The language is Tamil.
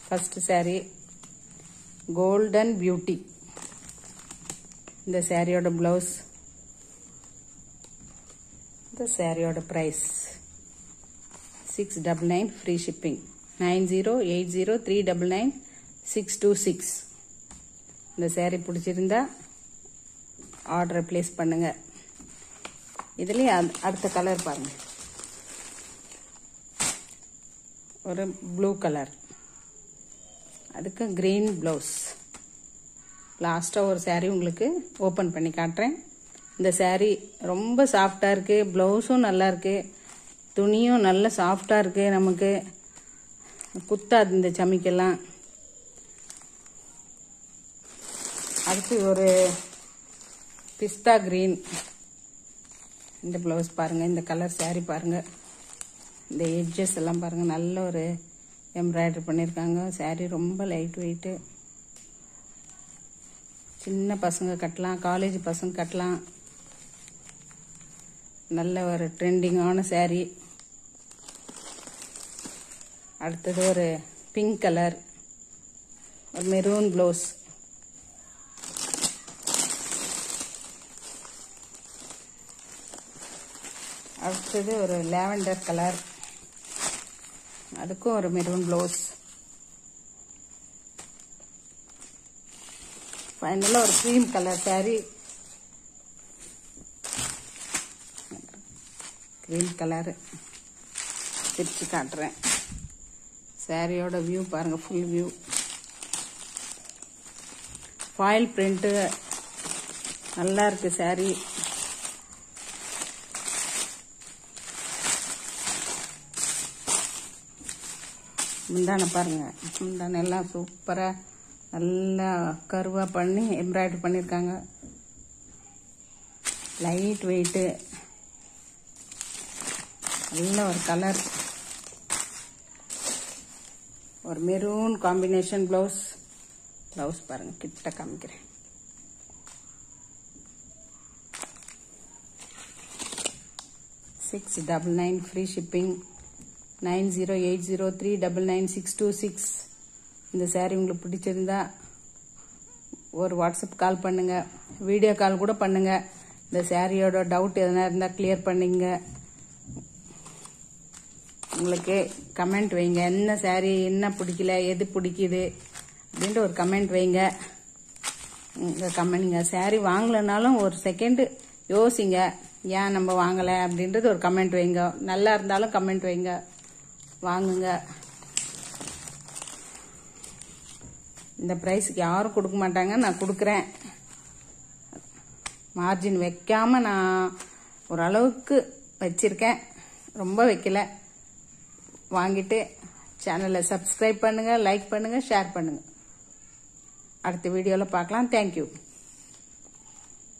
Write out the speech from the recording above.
First saree golden beauty. இந்த சாரியோட பிளவுஸ், இந்த சாரியோட பிரைஸ் 699 ஃப்ரீ ஷிப்பிங். 9080399626. இந்த சாரி பிடிச்சிருந்தா ஆர்டரை பிளேஸ் பண்ணுங்க. இதுலயே அடுத்த கலர் பாருங்க, ஒரு ப்ளூ கலர், அதுக்கு கிரீன் பிளவுஸ். லாஸ்ட்டாக ஒரு saree உங்களுக்கு ஓப்பன் பண்ணி காட்டுறேன். இந்த saree ரொம்ப சாஃப்டாக இருக்குது, ப்ளவுஸும் நல்லா இருக்குது, துணியும் நல்ல சாஃப்டாக இருக்குது, நமக்கு குத்தாது இந்த சமைக்கெல்லாம். அடுத்து ஒரு பிஸ்தா கிரீன். இந்த பிளவுஸ் பாருங்கள், இந்த கலர் saree பாருங்கள், இந்த எட்ஜஸ் எல்லாம் பாருங்கள், நல்ல ஒரு எம்ப்ராய்டரி பண்ணியிருக்காங்க. saree ரொம்ப லைட் வெயிட்டு, சின்ன பசங்க கட்டலாம், காலேஜ் பசங்க கட்டலாம். நல்ல ஒரு ட்ரெண்டிங்கான saree. அடுத்தது ஒரு பிங்க் கலர், ஒரு மெரூன் ப்ளவுஸ். அடுத்தது ஒரு லாவெண்டர் கலர், அதுக்கும் ஒரு மெரூன் ப்ளவுஸ். ஃபைனலாக ஒரு cream colour saree, green colour பிரித்து காட்டுறேன். சாரியோட வியூ பாருங்கள், ஃபுல் வியூ. ஃபாயில் பிரிண்ட்டு நல்லா இருக்கு saree. முந்தானை பாருங்க, முந்தானை எல்லாம் சூப்பராக நல்லா கருவாக பண்ணி எம்ப்ராய்டரி பண்ணியிருக்காங்க. லைட் வெயிட்டு, நல்ல ஒரு கலர், ஒரு மெரூன் காம்பினேஷன் ப்ளவுஸ். ப்ளவுஸ் பாருங்கள், கிட்ட காமிக்கிறேன். $699 ஃப்ரீ ஷிப்பிங். 9080399626. இந்த saree உங்களுக்கு பிடிச்சிருந்தா ஒரு வாட்ஸ்அப் கால் பண்ணுங்க, வீடியோ கால் கூட பண்ணுங்க. இந்த சாரியோட டவுட் எதனா இருந்தால் கிளியர் பண்ணிங்க. உங்களுக்கு கமெண்ட் வைங்க, என்ன saree என்ன பிடிக்கல, எது பிடிக்குது அப்படின்ட்டு ஒரு கமெண்ட் வைங்க. நீங்க saree வாங்கலைனாலும் ஒரு செகண்ட் யோசிங்க, ஏன் நம்ம வாங்கலை அப்படின்றது ஒரு கமெண்ட் வைங்க. நல்லா இருந்தாலும் கமெண்ட் வைங்க, வாங்குங்க. இந்த ப்ரைஸுக்கு யாரும் கொடுக்க மாட்டாங்க, நான் கொடுக்குறேன். மார்ஜின் வைக்காம நான் ஓரளவுக்கு வச்சிருக்கேன், ரொம்ப வைக்கல. வாங்கிட்டு சேனலை சப்ஸ்கிரைப் பண்ணுங்க, லைக் பண்ணுங்க, ஷேர் பண்ணுங்க. அடுத்த வீடியோவில் பார்க்கலாம். தேங்க்யூ.